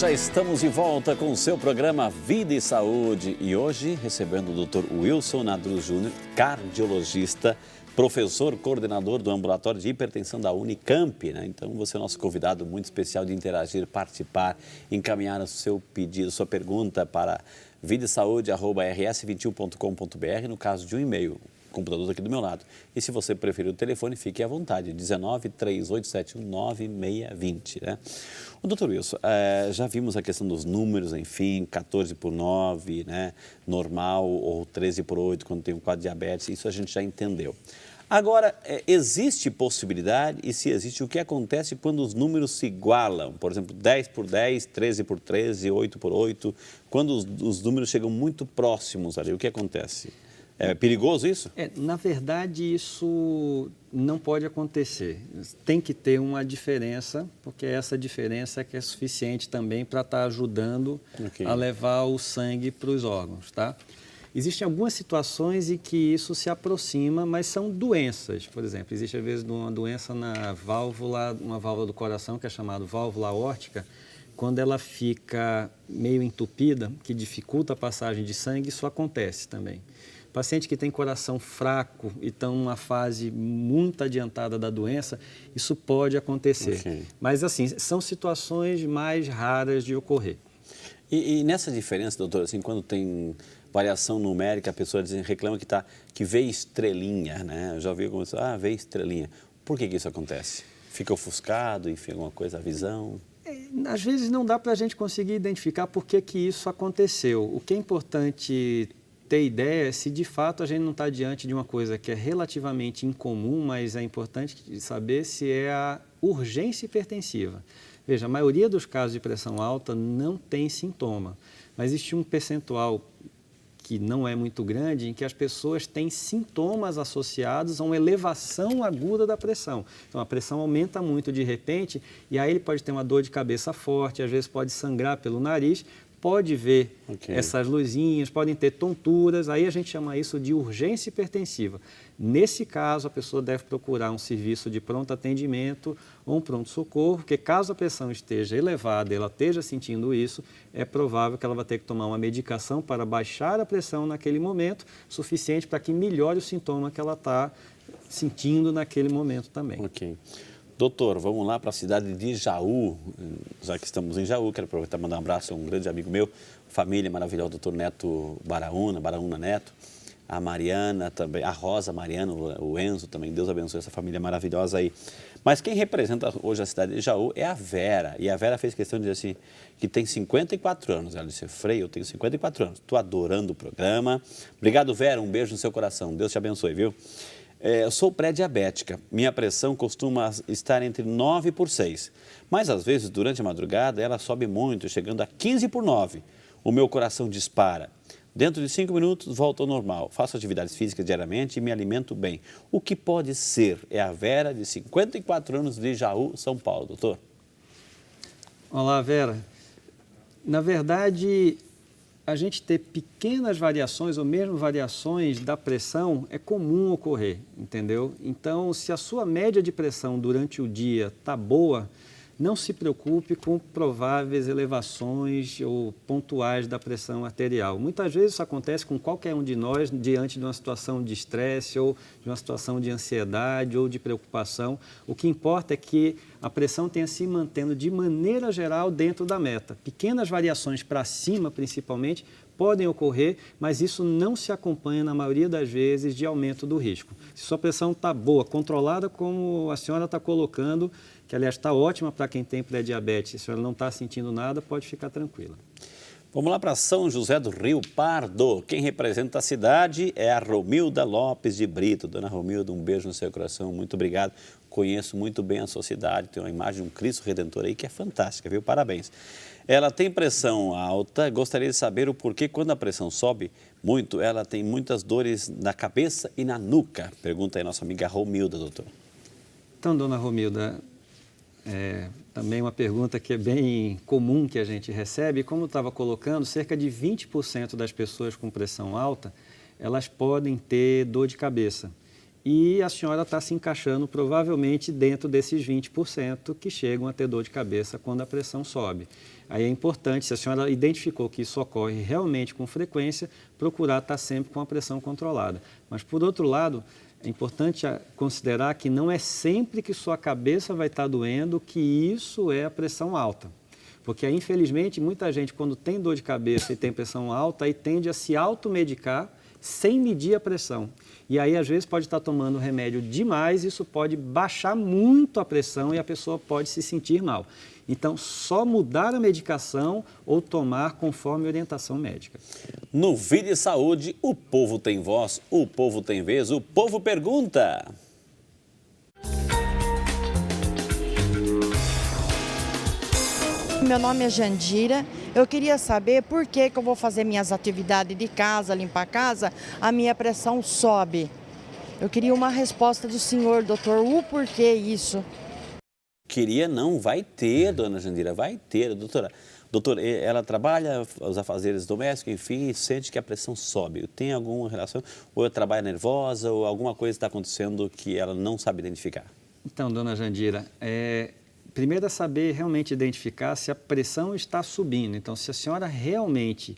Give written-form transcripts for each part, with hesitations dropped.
já estamos de volta com o seu programa Vida e Saúde. E hoje recebendo o Dr. Wilson Nadruz Júnior, cardiologista, professor coordenador do ambulatório de hipertensão da Unicamp, né? Então você é nosso convidado muito especial de interagir, participar, encaminhar o seu pedido, sua pergunta para videsaude@rs21.com.br, no caso de um e-mail. Computador aqui do meu lado. E se você preferir o telefone, fique à vontade, 19-3871-9620, né? O doutor Wilson, já vimos a questão dos números, enfim, 14/9, né? Normal, ou 13/8, quando tem um quadro de diabetes, isso a gente já entendeu. Agora, existe possibilidade, e se existe, o que acontece quando os números se igualam? Por exemplo, 10/10, 13/13, 8/8, quando os números chegam muito próximos ali, o que acontece? É perigoso isso? Na verdade, isso não pode acontecer. Tem que ter uma diferença, porque essa diferença é que é suficiente também para estar ajudando a levar o sangue para os órgãos, tá? Existem algumas situações em que isso se aproxima, mas são doenças. Por exemplo, existe às vezes uma doença na válvula, uma válvula do coração que é chamada válvula aórtica. Quando ela fica meio entupida, que dificulta a passagem de sangue, isso acontece também. Paciente que tem coração fraco e estão numa fase muito adiantada da doença, isso pode acontecer. Mas, assim, são situações mais raras de ocorrer. E nessa diferença, doutor, assim, quando tem variação numérica, a pessoa reclama que vê estrelinha, né? Eu já ouvi como vê estrelinha. Por que isso acontece? Fica ofuscado, enfim, alguma coisa, a visão? Às vezes não dá para a gente conseguir identificar por que isso aconteceu. O que é importante ter ideia se de fato a gente não está diante de uma coisa que é relativamente incomum, mas é importante saber se é a urgência hipertensiva. Veja, a maioria dos casos de pressão alta não tem sintoma, mas existe um percentual que não é muito grande em que as pessoas têm sintomas associados a uma elevação aguda da pressão. Então a pressão aumenta muito de repente e aí ele pode ter uma dor de cabeça forte, às vezes pode sangrar pelo nariz, pode ver essas luzinhas, podem ter tonturas, aí a gente chama isso de urgência hipertensiva. Nesse caso, a pessoa deve procurar um serviço de pronto atendimento ou um pronto-socorro, porque caso a pressão esteja elevada, ela esteja sentindo isso, é provável que ela vai ter que tomar uma medicação para baixar a pressão naquele momento, suficiente para que melhore o sintoma que ela está sentindo naquele momento também. Doutor, vamos lá para a cidade de Jaú, já que estamos em Jaú, quero aproveitar e mandar um abraço a um grande amigo meu, família maravilhosa, doutor Neto Baraúna Neto, a Mariana também, a Rosa Mariana, o Enzo também, Deus abençoe essa família maravilhosa aí. Mas quem representa hoje a cidade de Jaú é a Vera, e a Vera fez questão de dizer assim, que tem 54 anos, ela disse, Frei, eu tenho 54 anos, estou adorando o programa, obrigado Vera, um beijo no seu coração, Deus te abençoe, viu? Eu sou pré-diabética, minha pressão costuma estar entre 9/6, mas às vezes durante a madrugada ela sobe muito, chegando a 15/9. O meu coração dispara. Dentro de 5 minutos volto ao normal, faço atividades físicas diariamente e me alimento bem. O que pode ser? É a Vera, de 54 anos, de Jaú, São Paulo, doutor. Olá, Vera. Na verdade, a gente ter pequenas variações ou mesmo variações da pressão é comum ocorrer, entendeu? Então, se a sua média de pressão durante o dia está boa, não se preocupe com prováveis elevações ou pontuais da pressão arterial. Muitas vezes isso acontece com qualquer um de nós diante de uma situação de estresse ou de uma situação de ansiedade ou de preocupação. O que importa é que a pressão tenha se mantendo de maneira geral dentro da meta. Pequenas variações para cima, principalmente, podem ocorrer, mas isso não se acompanha, na maioria das vezes, de aumento do risco. Se sua pressão está boa, controlada, como a senhora está colocando, que aliás está ótima para quem tem pré-diabetes, se a senhora não está sentindo nada, pode ficar tranquila. Vamos lá para São José do Rio Pardo. Quem representa a cidade é a Romilda Lopes de Brito. Dona Romilda, um beijo no seu coração, muito obrigado. Conheço muito bem a sua cidade, tem uma imagem de um Cristo Redentor aí que é fantástica, viu? Parabéns. Ela tem pressão alta, gostaria de saber o porquê quando a pressão sobe muito, ela tem muitas dores na cabeça e na nuca. Pergunta aí a nossa amiga Romilda, doutor. Então, dona Romilda, também uma pergunta que é bem comum que a gente recebe, como eu estava colocando, cerca de 20% das pessoas com pressão alta, elas podem ter dor de cabeça. e a senhora está se encaixando provavelmente dentro desses 20% que chegam a ter dor de cabeça quando a pressão sobe. Aí é importante, se a senhora identificou que isso ocorre realmente com frequência, procurar estar sempre com a pressão controlada. Mas, por outro lado, é importante considerar que não é sempre que sua cabeça vai estar doendo que isso é a pressão alta. Porque, infelizmente, muita gente, quando tem dor de cabeça e tem pressão alta, aí tende a se automedicar sem medir a pressão. E aí, às vezes, pode estar tomando remédio demais, isso pode baixar muito a pressão e a pessoa pode se sentir mal. Então, só mudar a medicação ou tomar conforme orientação médica. No Vida e Saúde, o povo tem voz, o povo tem vez, o povo pergunta. Meu nome é Jandira. Eu queria saber por que eu vou fazer minhas atividades de casa, limpar a casa, a minha pressão sobe. Eu queria uma resposta do senhor, doutor, o porquê isso. Queria não, vai ter, dona Jandira, vai ter, doutora. Doutora, ela trabalha os afazeres domésticos, enfim, e sente que a pressão sobe. Tem alguma relação? Ou ela trabalha nervosa, ou alguma coisa está acontecendo que ela não sabe identificar? Então, dona Jandira, primeiro é saber realmente identificar se a pressão está subindo. Então, se a senhora realmente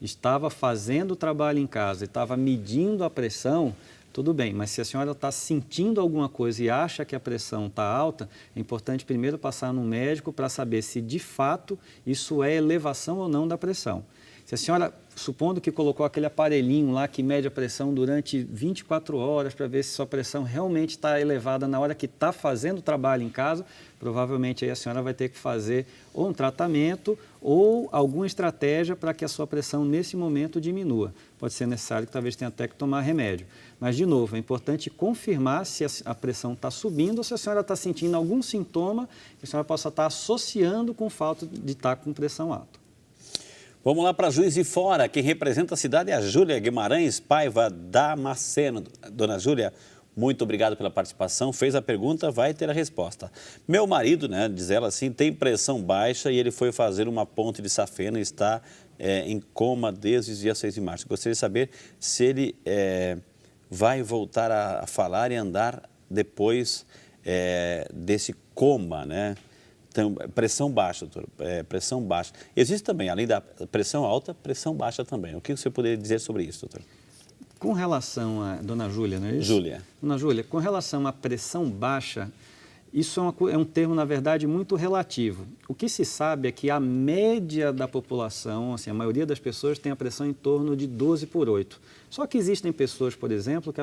estava fazendo o trabalho em casa e estava medindo a pressão, tudo bem, mas se a senhora está sentindo alguma coisa e acha que a pressão está alta, é importante primeiro passar no médico para saber se de fato isso é elevação ou não da pressão. Se a senhora, supondo que colocou aquele aparelhinho lá que mede a pressão durante 24 horas para ver se sua pressão realmente está elevada na hora que está fazendo o trabalho em casa, provavelmente aí a senhora vai ter que fazer ou um tratamento ou alguma estratégia para que a sua pressão nesse momento diminua. Pode ser necessário que talvez tenha até que tomar remédio. Mas, de novo, é importante confirmar se a pressão está subindo ou se a senhora está sentindo algum sintoma que a senhora possa estar associando com o fato de estar com pressão alta. Vamos lá para Juiz de Fora. Quem representa a cidade é a Júlia Guimarães Paiva Damasceno. Dona Júlia, muito obrigado pela participação. Fez a pergunta, vai ter a resposta. Meu marido, né, diz ela assim, tem pressão baixa e ele foi fazer uma ponte de safena e está em coma desde os dias 6 de março. Gostaria de saber se ele vai voltar a falar e andar depois desse coma, né? Então, pressão baixa, doutor, pressão baixa. Existe também, além da pressão alta, pressão baixa também. O que você poderia dizer sobre isso, doutor? Com relação a... Dona Júlia, não é isso? Júlia. Dona Júlia, com relação à pressão baixa, isso é um termo, na verdade, muito relativo. O que se sabe é que a média da população, assim, a maioria das pessoas tem a pressão em torno de 12/8. Só que existem pessoas, por exemplo,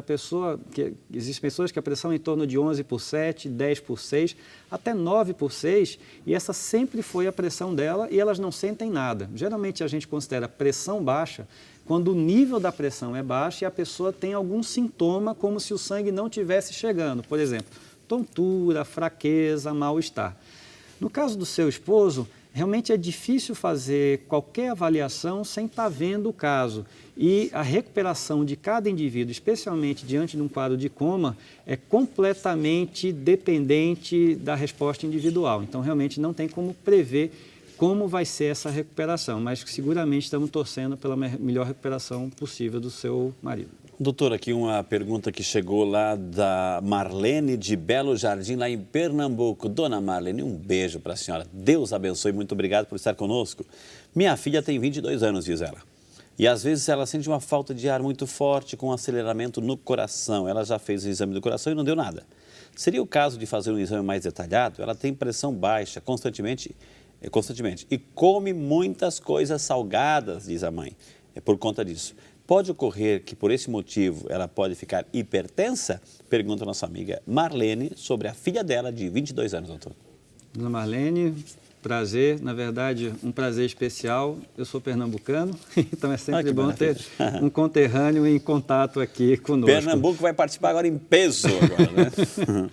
existem pessoas que a pressão é em torno de 11/7, 10/6, até 9/6, e essa sempre foi a pressão dela e elas não sentem nada. Geralmente a gente considera pressão baixa quando o nível da pressão é baixo e a pessoa tem algum sintoma como se o sangue não estivesse chegando. Por exemplo, tontura, fraqueza, mal-estar. No caso do seu esposo, realmente é difícil fazer qualquer avaliação sem estar vendo o caso. E a recuperação de cada indivíduo, especialmente diante de um quadro de coma, é completamente dependente da resposta individual. Então, realmente não tem como prever como vai ser essa recuperação, mas seguramente estamos torcendo pela melhor recuperação possível do seu marido. Doutor, aqui uma pergunta que chegou lá da Marlene de Belo Jardim, lá em Pernambuco. Dona Marlene, um beijo para a senhora. Deus abençoe, muito obrigado por estar conosco. Minha filha tem 22 anos, diz ela. E às vezes ela sente uma falta de ar muito forte com um aceleramento no coração. Ela já fez o exame do coração e não deu nada. Seria o caso de fazer um exame mais detalhado? Ela tem pressão baixa constantemente e come muitas coisas salgadas, diz a mãe. É por conta disso. Pode ocorrer que, por esse motivo, ela pode ficar hipertensa? Pergunta a nossa amiga Marlene sobre a filha dela de 22 anos, doutor. Dona Marlene, prazer, na verdade, um prazer especial. Eu sou pernambucano, então é sempre bom ter um conterrâneo em contato aqui conosco. Pernambuco vai participar agora em peso, agora, né?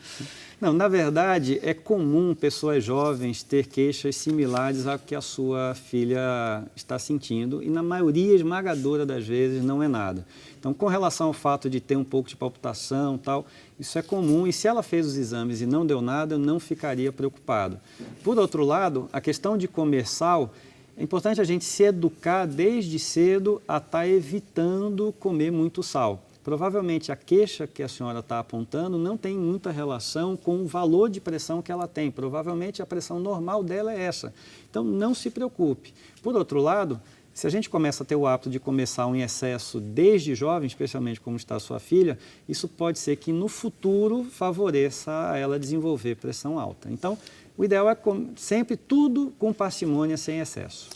Não, na verdade, é comum pessoas jovens ter queixas similares ao que a sua filha está sentindo e, na maioria esmagadora das vezes, não é nada. Então, com relação ao fato de ter um pouco de palpitação e tal, isso é comum e se ela fez os exames e não deu nada, eu não ficaria preocupado. Por outro lado, a questão de comer sal, é importante a gente se educar desde cedo a estar evitando comer muito sal. provavelmente a queixa que a senhora está apontando não tem muita relação com o valor de pressão que ela tem. Provavelmente a pressão normal dela é essa. Então, não se preocupe. Por outro lado, se a gente começa a ter o hábito de começar um excesso desde jovem, especialmente como está a sua filha, isso pode ser que no futuro favoreça a ela desenvolver pressão alta. Então, o ideal é sempre tudo com parcimônia, sem excesso.